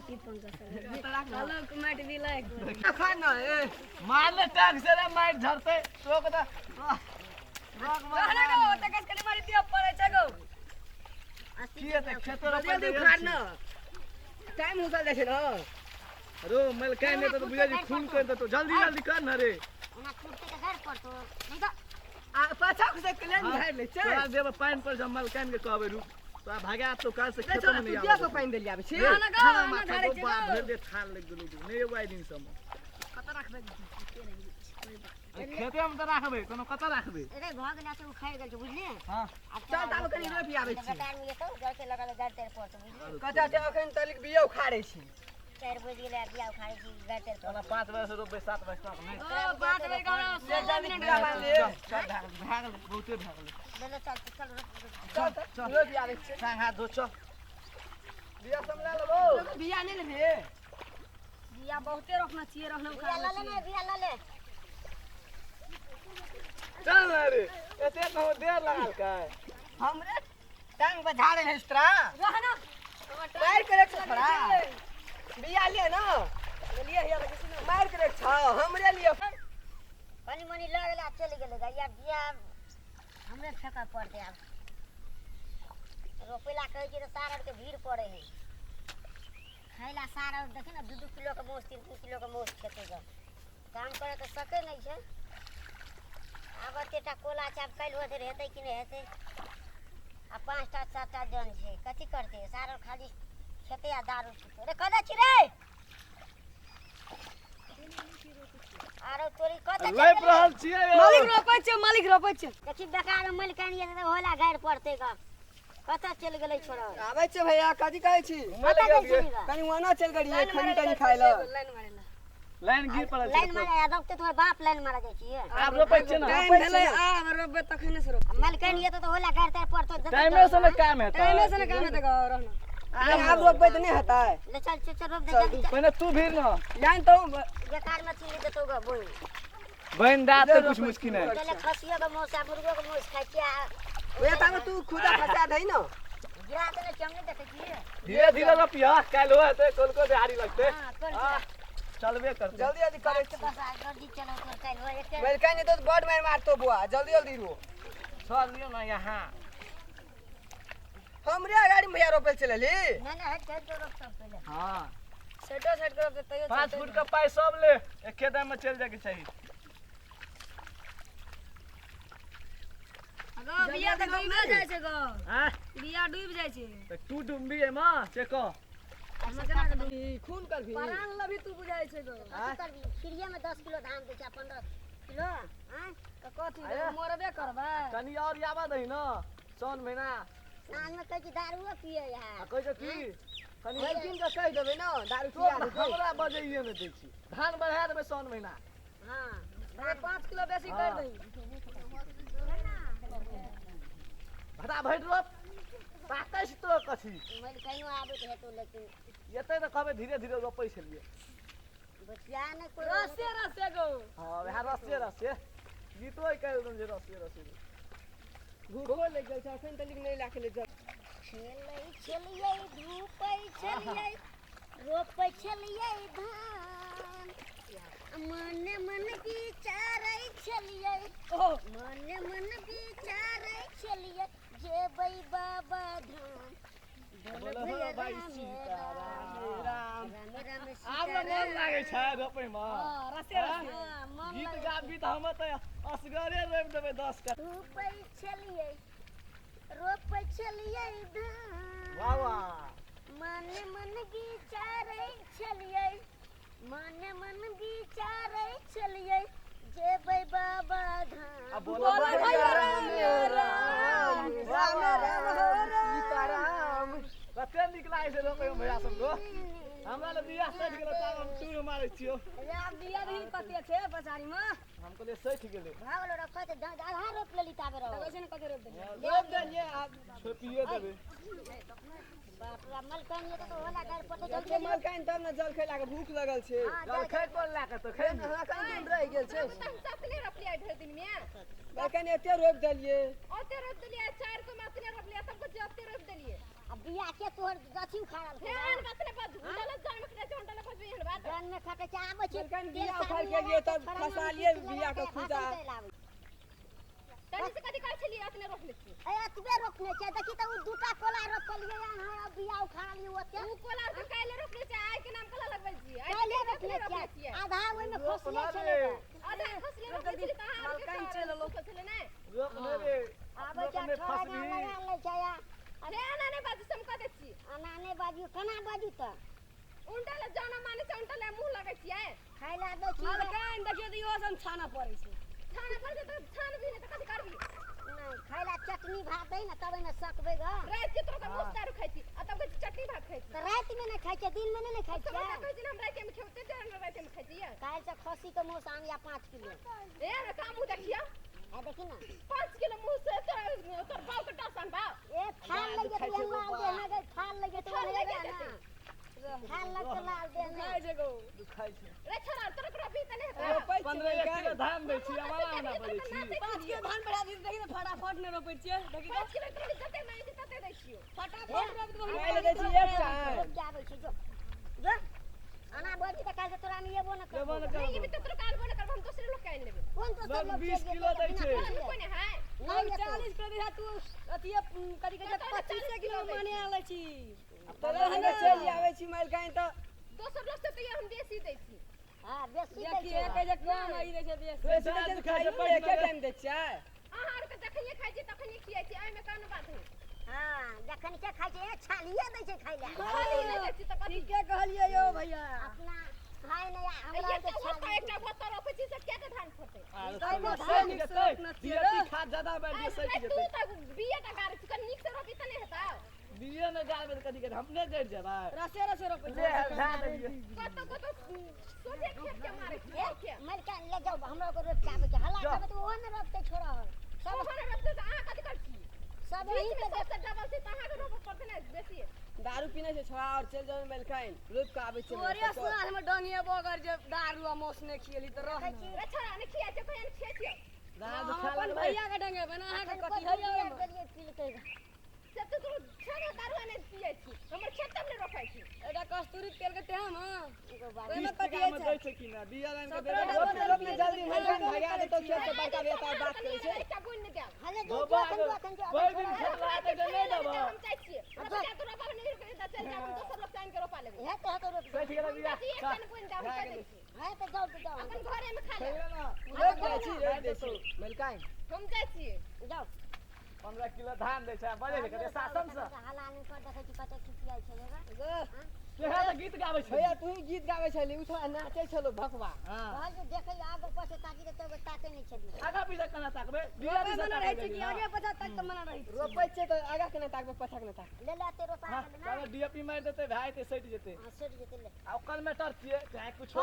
चलो कमेट भी लायक खाना ए मार ले टैग से रे मार झरते रोक दे कहना को त कस कने मारी दिया पड़े छ गो की है खेतो रे जल्दी खाना टाइम हो जाए छ न रो मल काहे ने तो बुझा जी खून कर दे तो जल्दी जल्दी कर ना रे ओना छूटते के घर पर तो नहीं तो आ पाछा से क्लेन झाड़ ले छ तोरा देब पानी पर जमल कान के कहबे रुक तोरा भागा तो काल से खेतो में नहीं दिया को पानी देलिया बे छी ना गो ना घरे छ बाप भर दे थाल लग गेलो नहीं वाई दिन सम कत रखबे खेते में तो राखबे कोनो कत राखबे अरे भ गेला से उखाड़ गेल छ बुझले हां चल तालो कनी रोपी आबै छी गटार में तो घर से लगा गाड़ तेर पर तो बुझले कचा ते अखन तलिक बिया उखाड़े छी 4 बजे गेला बिया उखाड़े छी गाड़ तेर पर ओना 5 बजे से रोपे 7 बजे तक नहीं ओ 5 बजे का 16 मिनट बिया बांध ले चल भाग ले बहुते भाग ले चलो चल चल रोपी आबै छी सांग हाथ धो चल बिया समला लो बिया नहीं लेबे बिया बहुते रखना चाहिए बिया ला ले बिया ला ले चल रे एते न देर लागल काय हमरे टांग पे झाड़े है स्त्रा रहना मार करे छ थोड़ा बिया ले न लिए हिया किसी ने मार करे छ हमरे लिए पानी मनी लगला चल गेले यार बिया हमरे फेंका पड़ते अब रोपेला कहे कि सारड़ के भीड़ पड़े है खैला सारड़ देखे ना 2-2 किलो के मोस 3-3 किलो के मोस खेते जा काम करे के सके नहीं छै अब तेटा कोला चाप कैल होते रहते कि नहीं हेते आ 5टा 7टा जन छै कथि करते सारड़ खाली खेते आ दारू पीते रे कदा छी रे आरो तोरी कत लैप रहल छियै मालिक रोपै छै देखि बेकार मल कानिए से होला गाड़ पड़ते का कत चल गेलै छोरा आबै छ भैया कथि कहै छी मल गेल कनी वना चल गड़ी खनी तनी खाइ ल लाइन मारेला लाइन गिर पड़ल लाइन मारा यादव ते तोहर बाप लाइन मारा जाइ छिए आप रोपै छियै ना टाइम भेलै आ रोबे तखने से रोप मल कानिए तो होला गाड़ तेर पड़तो टाइमे से न काम है टाइम से ना काम है तो रहना आब रोपे त नहीं हताय ले चल रोप दे जल्दी पहले तू भीर न लाइन तो बेकार में चीनी देतो ग बोल बहन दात तो कुछ मुश्किल है चले खसियो के मोस आ मुर्गो के मोस खाइ छिया ओए तामे तू खुदा फसा दई न गिरा के चमने देखे छिए धीरे धीरे रोपिया काल हो ते कोल को दिहाड़ी लगते हां कर चलबे करते जल्दी जल्दी करे के बस आ जल्दी चलो तो काल हो एक वेल कानी तो बड मार मारतो बुआ जल्दी जल्दी रो चल लियो ना यहाँ हमरे गाड़ी में भैया रोपे चलेली ना हट तो रोप सब पहले हां सेटो सेट कर दे तैयो 5 फुट का पाई सब ले एक खेत में चल जाके चाहिए अगो बिया त डूब जाय छै गो हां बिया डूब जाय छै तो तू डुम्बी है मां चेको खून कर भी परान लभी तू बुझाय छै गो कर भी फ्रीए में 10 किलो धान दे छै 15 किलो हां त कथि मरबे करबे कनी और याबा दही ना सोन महीना साँझ में कह दारू पिए यार कह की कनी एक दिन का कह देबे ना दारू तो पिया दे हमरा बजइए में दै छी धान बढ़ा देबे सोन महीना हां अरे 5 किलो बेसी कर दई भटा भैट रोप 27 तो कथी मैं कहियो आबे है तो लेकिन एते त कहबे धीरे धीरे रोपै छलिए बचिया ने कोई रस्ते रस्ते गो हां वह रस्ते रस्ते गीतो कह दम जे रस्ते रस्ते भूखो लग गेल छै अखन तलिक नहीं लाखे ले खेलै छलिए धूपै छलिए रोपै छलिए धान मन मन विचारै छलिए मन विचारै छलिए जेबै बाबा धाम बोलो भाई सीताराम राम राम आब मन लागे छै रोपै में हां रस्ते रस्ते गीत गाबी त हम त असगरे रोप देबै 10 का रोपै छलिए रोपै छलिए धान वाह वाह मन मन विचारै छलिए मन विचारै छलिए जेबै बाबा धाम अब बोलो भैया राम राम राम राम सीताराम कते निक लागे छै रोपै में भैया सब गो हमरा ले बियाह सट गेल त हम टूर मारै छियो या बिया भी कते छै पछाड़ी में हमको ले सट गेले भागलो रखत आधा रोप लेली ताबे रहो कैसे न कते रोप दे रोप देलिए आप छोपिए देबे बाप रे मल कानिए तो होला गाड़ पड़ते जब जल्दी माल काइन तब न जल खैला के भूख लगल छै जल खै कोन ला के तो खै हमरा कहीं दिन रह गेल छै अपने रोपलिया ढेर दिन में लेकिन एते रोप देलिए ओते रोप देलिए 4 को में अपने रोपलिया सब कुछ ओते रोप देलिए अब बिया के तोहर गाछी उखाड़ल फेन अपने पर धुलल जान घरन में खटे छै आबै छै मलकाइन बिया उखाड़ के लिए तब फंसा लिए बिया के खूंटा तनी से कथी कर छली अपने रोक लेती ए अतबे रोकने छै देखि त उ दूटा कोला रोकलिए यहाँ बिया उखाड़ लियो ओते उ कोला तो काइले रोकले छै आइ के नाम कला लगबै छी काइले रोकने छै आधा ओइ में फसले छले आधा खसले रोकले छी त अहाँ मलकाइन चल लो खसले नै रोक ले रे आबै छै छोरा लगा ले छै अरे आना नै बाजू सम कह दे छी आना नै बाजू केना बाजू त उंटा ले जाना माने छै उंटा ले मुंह लगै छियै खाइला दे छी मलकाइन देखियो त इहो सब छाना पड़ै छै खाना पर त छान भी नै त कथी करबी नहीं खाइला चटनी भात दे ना तब न सकबे ग रात के तोरा मुंह दारू खाइ छी आ तब चटनी भात खाइ छी त रात में न खाइ छै दिन में न खाइ सब छै कहै छी हम रात में खेते जान रात में खाइ छी काल से खसी के मुंह आम या 5 किलो ए रे काम देखिया आ देखि ना 5 किलो मुंह से तोर बाव के टासन बा ए थाल लगे तो लाल दे ना थाल लगे तो ना थाल लग के लाल दे ना खाइ छै गो दुखाइ छै रे छोरा तोरा करा भी तने रोपै 15 किलो धान दै छी आवाज आना पड़ै छी 5 किलो धान बढ़ा दी देखि न फटाफट ने रोपै छियै देखि 5 किलो तोरा जते मांगे छी तते दै छियो फटाफट रोप दो खाइ ले छी एक टाइम क्या आबै छै जो जो आना बोली त काल से तोरा में एबो न एबो न करबो नहीं ये भी तो तोरा काल बने करब हम दूसरे लोग काइन लेबे कोन तो सब लोग 20 किलो दै छै कोन है हम 40 कर दिया तू अतिए कदी कदी 25 किलो माने आले छी तोरे हने चली आबै छी मलकाइन त दोसर लोग से तो ये हम बेसी दै छी हां बेसी दै देखिए छै के जे कम आई दै छै बेसी बेसी दै छै, खाइ छै, एके टाइम दै छै अहाँ आर के जखन खाइ छी तखन खियाइ छी एमे कोनो बात है हां जखन के खाइ छै छालिए दै छै खाइला खाली नहीं दै छी त कथी ठीके कहलिए यो भैया अपना खाइ नहीं हमरा ये के तो होता छाली एकटा बोतल रोपे छी से क्या के धान फटे खाद ज्यादा बढ़ जे सही तू जेतै त बिया त गारे छी नीक से रोपी त नहीं हेता बिये में गाय में कदी हमने जड़ जेबै रसे रसे रोपै ले धान दिए कत सोचे खेत के मारे के मर के ले जाओ हमरा को रोप के आबै छै हल्ला करबे तो ओहन रोपते छोड़ा सब होने रखते त अहाँ कथी कर छी सब बीच यही में पे सबसे डबल से तहाँ के रोप पड़ते ना बेसी दारू पीने से छोड़ा और चल जाओ मलकाइन रोप के आबै छै तोरे सुना हम डंगिए बगर जे दारू आ मौस ने खियली त रह रे छोरा ने खिया छै कोई ने खिया छै दान हम खा अपन लेबै भैया के डंगे बना अहाँ के कथी कथी है गेलिए पीलकै से तू छोरा दारू ने पिए छी हमर खेत तब ने रोपाइ छी एटा कस्तूरी तेल के टेम हां एगो बात ओइमे 20 कथी टका में है दै छै कि ना बिया लाइन के दे रोप ने रोप ने जल्दी मलकाइन भगा दे तो खेत के बड़का बेटा बात करे छै क्या बोल ने दे हले जो बाबा अखन जो कोई दिन खेत लाते दे नहीं देबो हम चाहि छी अब क्या तो रोपा नहीं करे त चल जा हम दोसर लोग टाइम के रोपा लेबे है तो रोप सही गेला बिया एक दिन कोई दाम कर दे छी है तो जाओ अपन घरे में खा ले सही ना रोप जाइ छी रोप दै छी मलकाइन हम जाइ छी जाओ 15 किलो धान दै छै बजे के शासन से हल्ला नहीं कर देखै छी कते खिसियाइ छै जगह केहा त गीत गाबै छै भैया तू गीत गाबै छली उठा नाचै छलो भकवा हां कहल जे देखै आगे पाछे ताकी देते वो ताके नहीं छली आगा पीछे कना ताकबे बिया रोपे दिस मना रहै छै कि आगे पछा तक त मना रहै छै रोपै छै त आगा के न ताकबे पछा के न ताक ले लेते रोपा हां लेना डीएपी मार देते भाई ते सट जेते हां सेट जेते ले आ ओकर में टर छिए चाहे कुछ